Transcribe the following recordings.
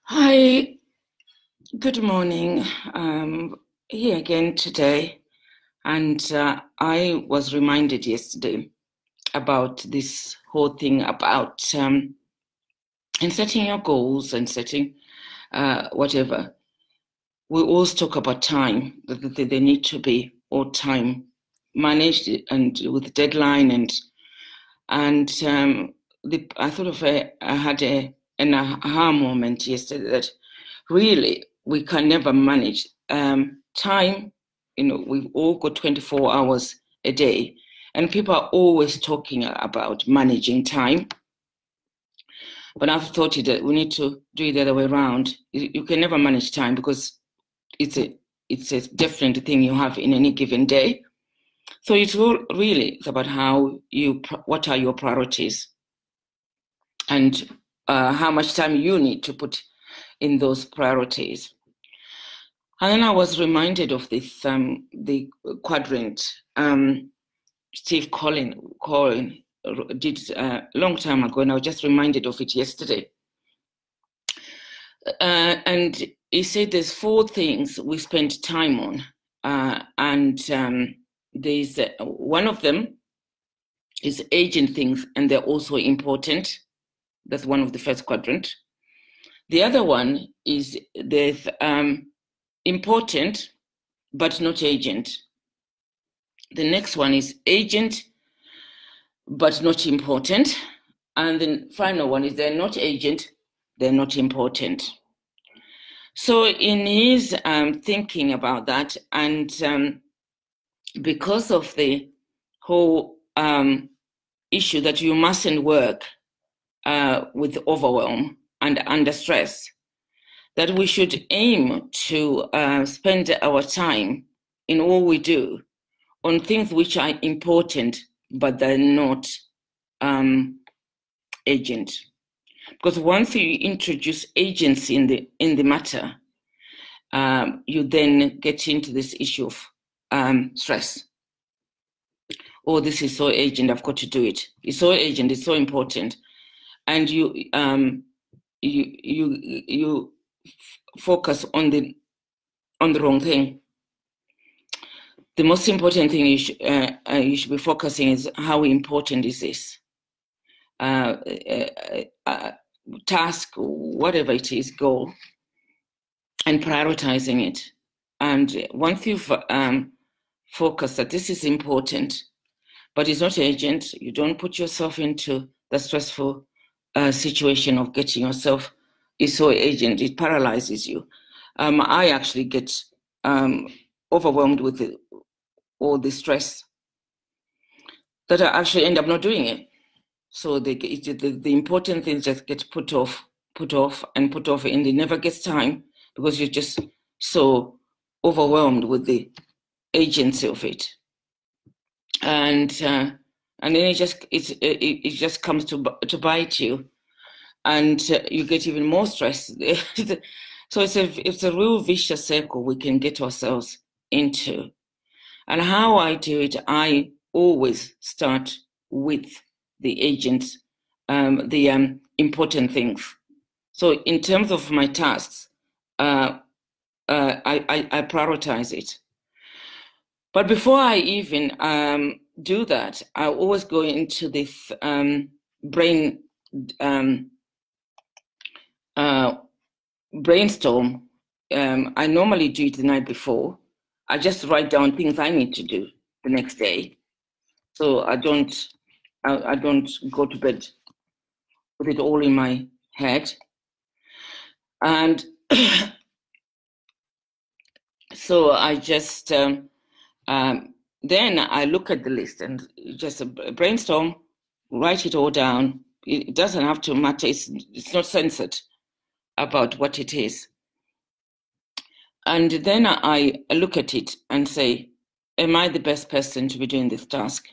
Hi, good morning. Here again today, and I was reminded yesterday about this whole thing about in setting your goals and setting whatever. We always talk about time, that they need to be all time managed and with deadline and I thought I had an aha moment yesterday that really we can never manage time. We've all got 24 hours a day, and people are always talking about managing time. But I've thought that we need to do it the other way around. You can never manage time because it's a different thing you have in any given day. So it's really about what are your priorities and how much time you need to put in those priorities. And then I was reminded of this, the quadrant Steve Collins did a long time ago, and I was just reminded of it yesterday. And he said there's 4 things we spend time on, and there's one of them is aging things, and they're also important. That's one of the first quadrant. The other one is there's important, but not agent. The next one is agent, but not important. And the final one is they're not agent, they're not important. So in his thinking about that, and because of the whole issue that you mustn't work with overwhelm and under stress, that we should aim to spend our time in all we do on things which are important, but they're not agent. Because once you introduce agency in the matter, you then get into this issue of stress. Oh, this is so agent, I've got to do it. It's so agent, it's so important. And you focus on the wrong thing. The most important thing you should be focusing is how important is this task, whatever it is, goal, and prioritizing it. And once you've focused that this is important, but it's not urgent, you don't put yourself into the stressful situation of getting yourself is so urgent, it paralyzes you. I actually get overwhelmed with all the stress that I actually end up not doing it. So the important things just get put off, and it never gets time because you're just so overwhelmed with the agency of it. And then it just comes to bite you, and you get even more stress. So it's a real vicious circle we can get ourselves into. And how I do it, I always start with the agents, the important things. So in terms of my tasks, I prioritize it. But before I even do that, I always go into this brainstorm. I normally do it the night before. I just write down things I need to do the next day. So I don't go to bed with it all in my head. And so I just, then I look at the list and just brainstorm, write it all down. It doesn't have to matter. It's not censored about what it is. And then I look at it and say, am I the best person to be doing this task?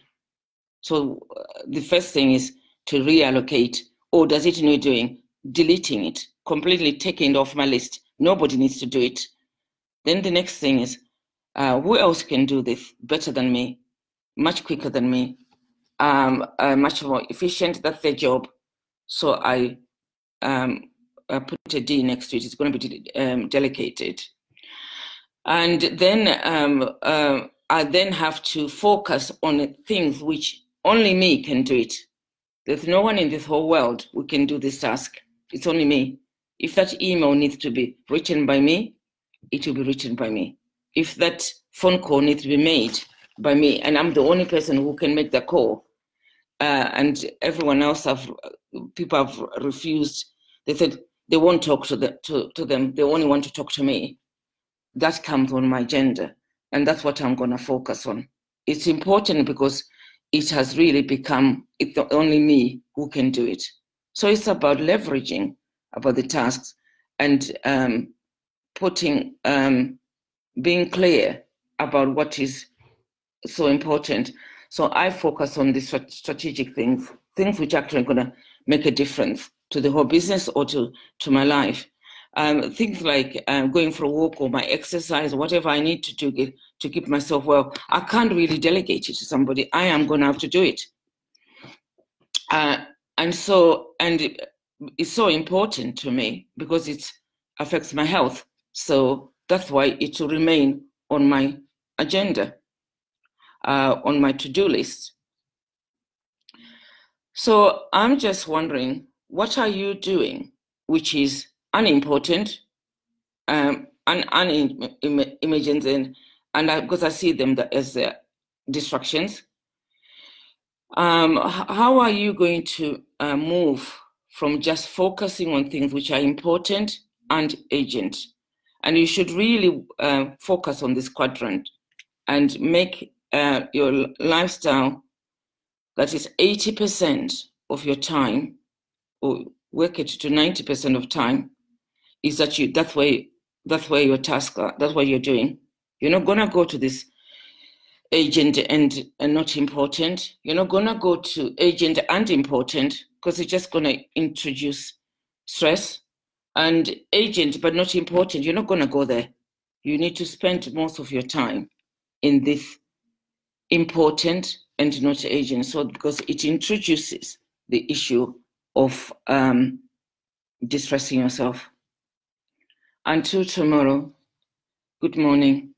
So the first thing is to reallocate, or does it need doing? Deleting it, completely taking it off my list. Nobody needs to do it. Then the next thing is, who else can do this better than me, much quicker than me, much more efficient? That's their job. So I put a D next to it. It's going to be delegated. And then I then have to focus on things which only me can do it. There's no one in this whole world who can do this task. It's only me. If that email needs to be written by me, it will be written by me. If that phone call needs to be made by me, and I'm the only person who can make the call, and everyone else people have refused. They said they won't talk to them. They only want to talk to me. That comes on my agenda, and that's what I'm going to focus on. It's important because it has really become, it's only me who can do it. So it's about leveraging about the tasks and being clear about what is so important. So I focus on the strategic things which actually are going to make a difference to the whole business or to my life. Things like going for a walk or my exercise, whatever I need to do to keep myself well, I can't really delegate it to somebody. I am going to have to do it. And it's so important to me because it affects my health. So that's why it will remain on my agenda, on my to-do list. So I'm just wondering, what are you doing which is unimportant, emergent, and because I see them as distractions. How are you going to move from just focusing on things which are important and urgent? And you should really focus on this quadrant and make your lifestyle that is 80% of your time, or work it to 90% of time, is that that's where your tasks are, that's what you're doing. You're not gonna go to this agent and not important. You're not gonna go to agent and important because it's just gonna introduce stress. And agent but not important, you're not gonna go there. You need to spend most of your time in this important and not agent. So because it introduces the issue of distressing yourself. Until tomorrow, good morning.